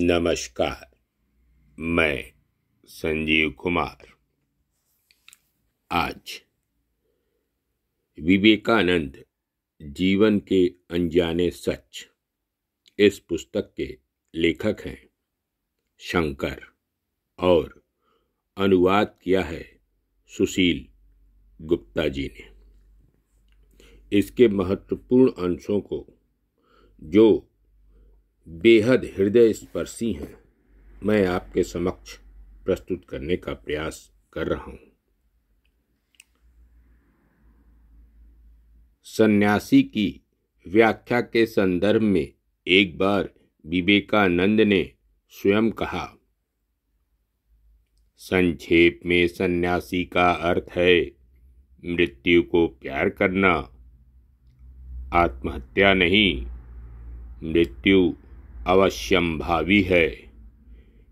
नमस्कार। मैं संजीव कुमार। आज विवेकानंद जीवन के अनजाने सच इस पुस्तक के लेखक हैं शंकर और अनुवाद किया है सुशील गुप्ता जी ने। इसके महत्वपूर्ण अंशों को जो बेहद हृदय स्पर्शी हैं मैं आपके समक्ष प्रस्तुत करने का प्रयास कर रहा हूं। सन्यासी की व्याख्या के संदर्भ में एक बार विवेकानंद ने स्वयं कहा, संक्षेप में सन्यासी का अर्थ है मृत्यु को प्यार करना, आत्महत्या नहीं। मृत्यु अवश्यंभावी है,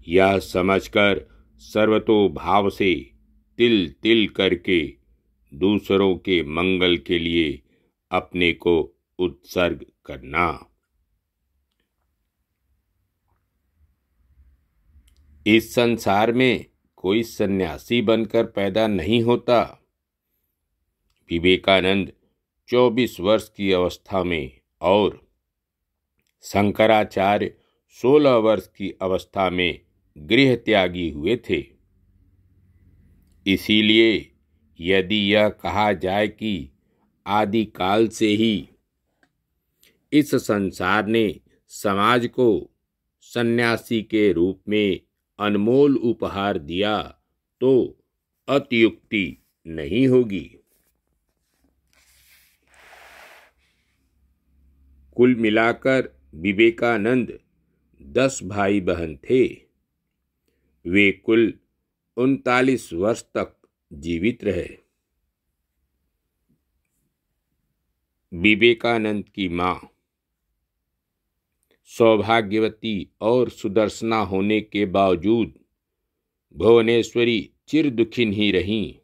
यह समझकर सर्वतोभाव से तिल तिल करके दूसरों के मंगल के लिए अपने को उत्सर्ग करना। इस संसार में कोई सन्यासी बनकर पैदा नहीं होता। विवेकानंद 24 वर्ष की अवस्था में और शंकराचार्य 16 वर्ष की अवस्था में गृह त्यागी हुए थे। इसीलिए यदि यह कहा जाए कि आदिकाल से ही इस संसार ने समाज को सन्यासी के रूप में अनमोल उपहार दिया तो अतियुक्ति नहीं होगी। कुल मिलाकर विवेकानंद 10 भाई बहन थे। वे कुल 39 वर्ष तक जीवित रहे। विवेकानंद की मां सौभाग्यवती और सुदर्शना होने के बावजूद भुवनेश्वरी चिर दुखिन ही रहीं।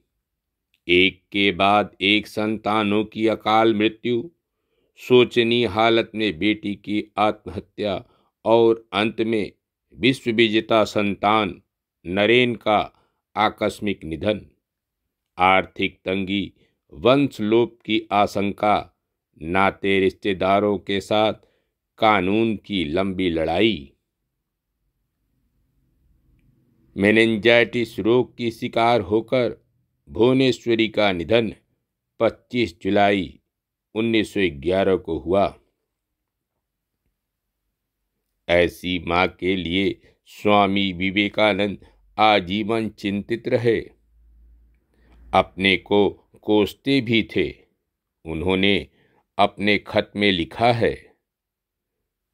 एक के बाद एक संतानों की अकाल मृत्यु, शोचनीय हालत में बेटी की आत्महत्या और अंत में विश्व विजेता संतान नरेन का आकस्मिक निधन, आर्थिक तंगी, वंशलोप की आशंका, नाते रिश्तेदारों के साथ कानून की लंबी लड़ाई, मेनिंजाइटिस रोग की शिकार होकर भुवनेश्वरी का निधन 25 जुलाई 1911 को हुआ। ऐसी मां के लिए स्वामी विवेकानंद आजीवन चिंतित रहे। अपने को कोसते भी थे। उन्होंने अपने खत में लिखा है,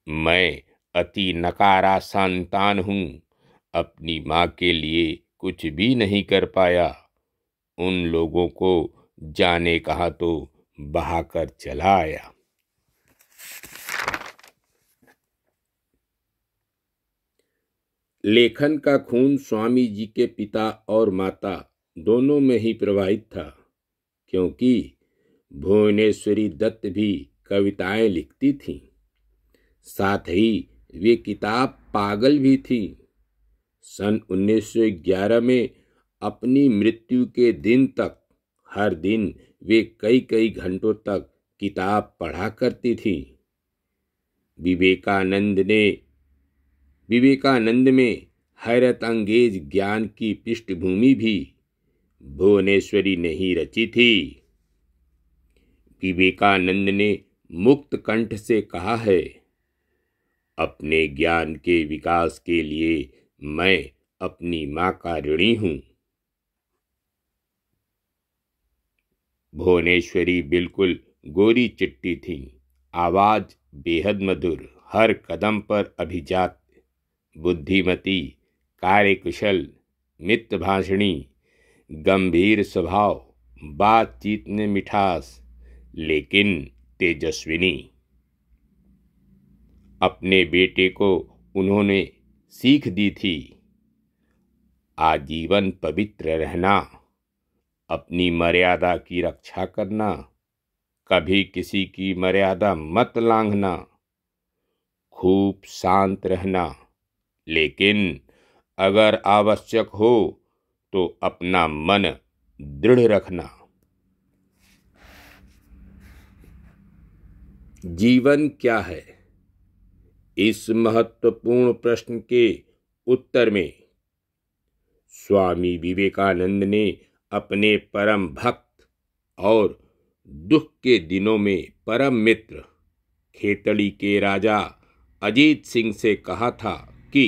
मैं अति नकारा संतान हूँ, अपनी मां के लिए कुछ भी नहीं कर पाया। उन लोगों को जाने कहाँ तो बहाकर चला आया। लेखन का खून स्वामी जी के पिता और माता दोनों में ही प्रवाहित था, क्योंकि भुवनेश्वरी दत्त भी कविताएं लिखती थीं। साथ ही वे किताब पागल भी थी। सन 1911 में अपनी मृत्यु के दिन तक हर दिन वे कई कई घंटों तक किताब पढ़ा करती थी। विवेकानंद में हैरत अंगेज ज्ञान की पृष्ठभूमि भी भुवनेश्वरी ने ही रची थी। विवेकानंद ने मुक्त कंठ से कहा है, अपने ज्ञान के विकास के लिए मैं अपनी मां का ऋणी हूं। भुवनेश्वरी बिल्कुल गोरी चिट्टी थी, आवाज बेहद मधुर, हर कदम पर अभिजात, बुद्धिमती, कार्यकुशल, मितभाषिणी, गंभीर स्वभाव, बातचीत में मिठास, लेकिन तेजस्विनी। अपने बेटे को उन्होंने सीख दी थी, आजीवन पवित्र रहना, अपनी मर्यादा की रक्षा करना, कभी किसी की मर्यादा मत लांघना, खूब शांत रहना, लेकिन अगर आवश्यक हो तो अपना मन दृढ़ रखना। जीवन क्या है? इस महत्वपूर्ण प्रश्न के उत्तर में स्वामी विवेकानंद ने अपने परम भक्त और दुख के दिनों में परम मित्र खेतड़ी के राजा अजीत सिंह से कहा था कि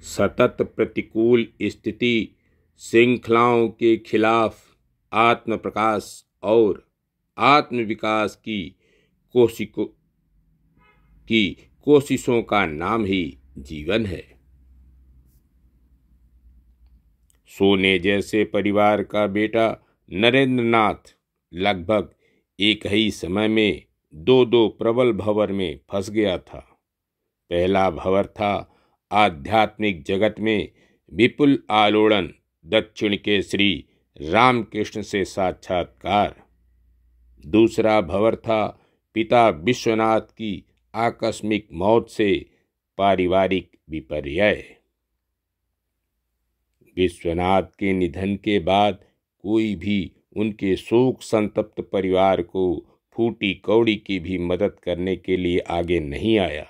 सतत प्रतिकूल स्थिति श्रृंखलाओं के खिलाफ आत्म प्रकाश और आत्म विकास की कोशिशों का नाम ही जीवन है। सोने जैसे परिवार का बेटा नरेंद्र नाथ लगभग एक ही समय में दो प्रबल भंवर में फंस गया था। पहला भंवर था आध्यात्मिक जगत में विपुल आलोड़न, दक्षिण के श्री रामकृष्ण से साक्षात्कार। दूसरा भंवर था पिता विश्वनाथ की आकस्मिक मौत से पारिवारिक विपर्यय। विश्वनाथ के निधन के बाद कोई भी उनके शोक संतप्त परिवार को फूटी कौड़ी की भी मदद करने के लिए आगे नहीं आया।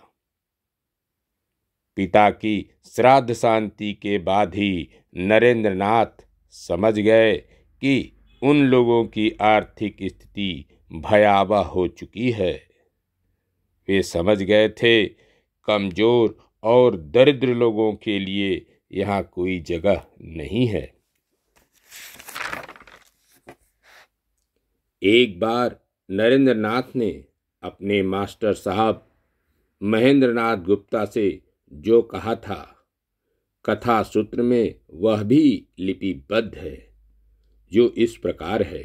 पिता की श्राद्ध शांति के बाद ही नरेंद्र नाथ समझ गए कि उन लोगों की आर्थिक स्थिति भयावह हो चुकी है। वे समझ गए थे कमजोर और दरिद्र लोगों के लिए यहाँ कोई जगह नहीं है। एक बार नरेंद्र नाथ ने अपने मास्टर साहब महेंद्र नाथ गुप्ता से जो कहा था, कथा सूत्र में वह भी लिपिबद्ध है, जो इस प्रकार है।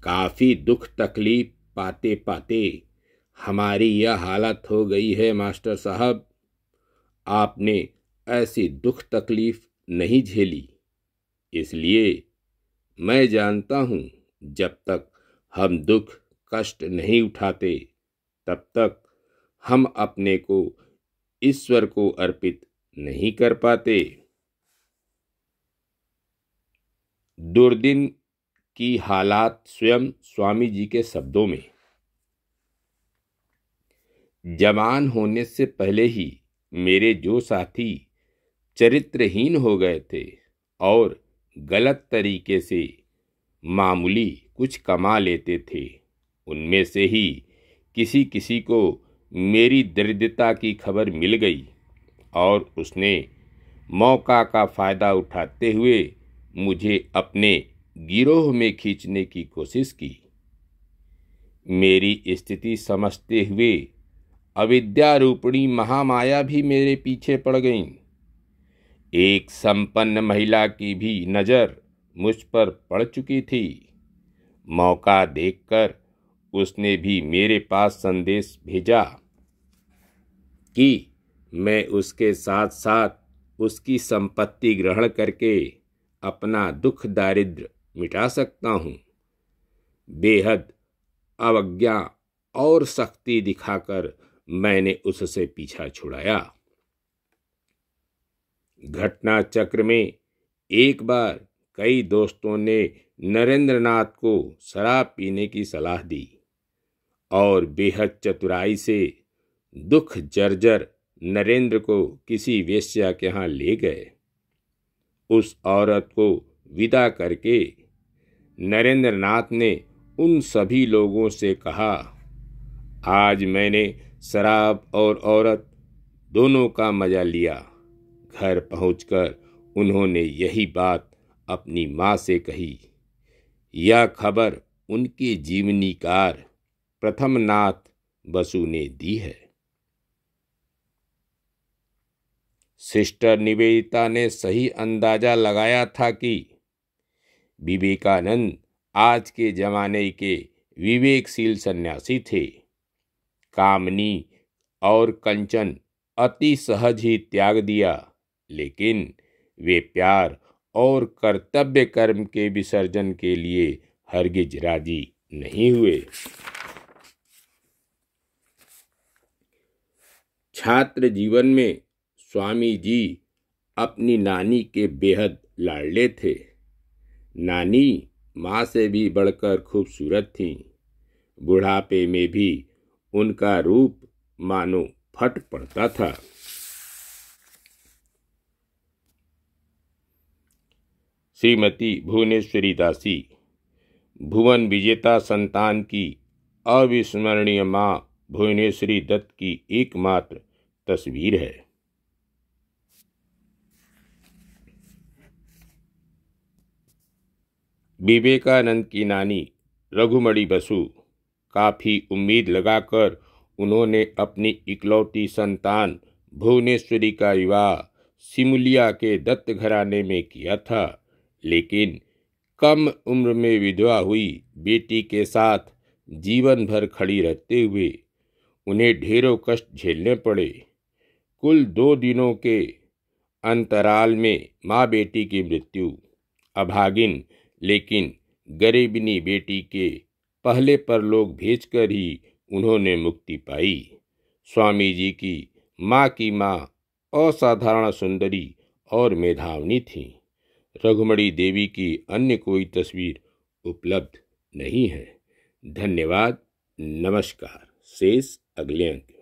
काफी दुख तकलीफ पाते पाते हमारी यह हालत हो गई है मास्टर साहब। आपने ऐसी दुख तकलीफ नहीं झेली, इसलिए मैं जानता हूं जब तक हम दुख कष्ट नहीं उठाते तब तक हम अपने को ईश्वर को अर्पित नहीं कर पाते। दुर्दिन की हालात स्वयं स्वामी जी के शब्दों में। जवान होने से पहले ही मेरे जो साथी चरित्रहीन हो गए थे और गलत तरीके से मामूली कुछ कमा लेते थे, उनमें से ही किसी किसी को मेरी दरिद्रता की खबर मिल गई और उसने मौका का फायदा उठाते हुए मुझे अपने गिरोह में खींचने की कोशिश की। मेरी स्थिति समझते हुए अविद्या रूपिणी महामाया भी मेरे पीछे पड़ गईं। एक संपन्न महिला की भी नज़र मुझ पर पड़ चुकी थी। मौका देखकर उसने भी मेरे पास संदेश भेजा कि मैं उसके साथ साथ उसकी संपत्ति ग्रहण करके अपना दुख दारिद्र्य मिटा सकता हूँ। बेहद अवज्ञा और सख्ती दिखाकर मैंने उससे पीछा छुड़ाया। घटना चक्र में एक बार कई दोस्तों ने नरेंद्र नाथ को शराब पीने की सलाह दी और बेहद चतुराई से दुख जर्जर नरेंद्र को किसी वेश्या के यहाँ ले गए। उस औरत को विदा करके नरेंद्र नाथ ने उन सभी लोगों से कहा, आज मैंने शराब और औरत दोनों का मजा लिया। घर पहुंचकर उन्होंने यही बात अपनी माँ से कही। यह खबर उनके जीवनीकार प्रथम नाथ बसु ने दी है। सिस्टर निवेदिता ने सही अंदाजा लगाया था कि विवेकानंद आज के जमाने के विवेकशील सन्यासी थे। कामनी और कंचन अति सहज ही त्याग दिया, लेकिन वे प्यार और कर्तव्य कर्म के विसर्जन के लिए हरगिज राजी नहीं हुए। छात्र जीवन में स्वामी जी अपनी नानी के बेहद लाडले थे। नानी माँ से भी बढ़कर खूबसूरत थीं। बुढ़ापे में भी उनका रूप मानो फट पड़ता था। श्रीमती भुवनेश्वरी दासी भुवन विजेता संतान की अविस्मरणीय माँ भुवनेश्वरी दत्त की एकमात्र तस्वीर है। विवेकानंद की नानी रघुमणि बसु काफ़ी उम्मीद लगाकर उन्होंने अपनी इकलौती संतान भुवनेश्वरी का विवाह सिमुलिया के दत्त घराने में किया था, लेकिन कम उम्र में विधवा हुई बेटी के साथ जीवन भर खड़ी रहते हुए उन्हें ढेरों कष्ट झेलने पड़े। कुल 2 दिनों के अंतराल में माँ बेटी की मृत्यु। अभागिन लेकिन गरीबिनी बेटी के पहले परलोक भेजकर ही उन्होंने मुक्ति पाई। स्वामी जी की माँ असाधारण सुंदरी और मेधावनी थी। रघुमणि देवी की अन्य कोई तस्वीर उपलब्ध नहीं है। धन्यवाद। नमस्कार। शेष अगले अंक।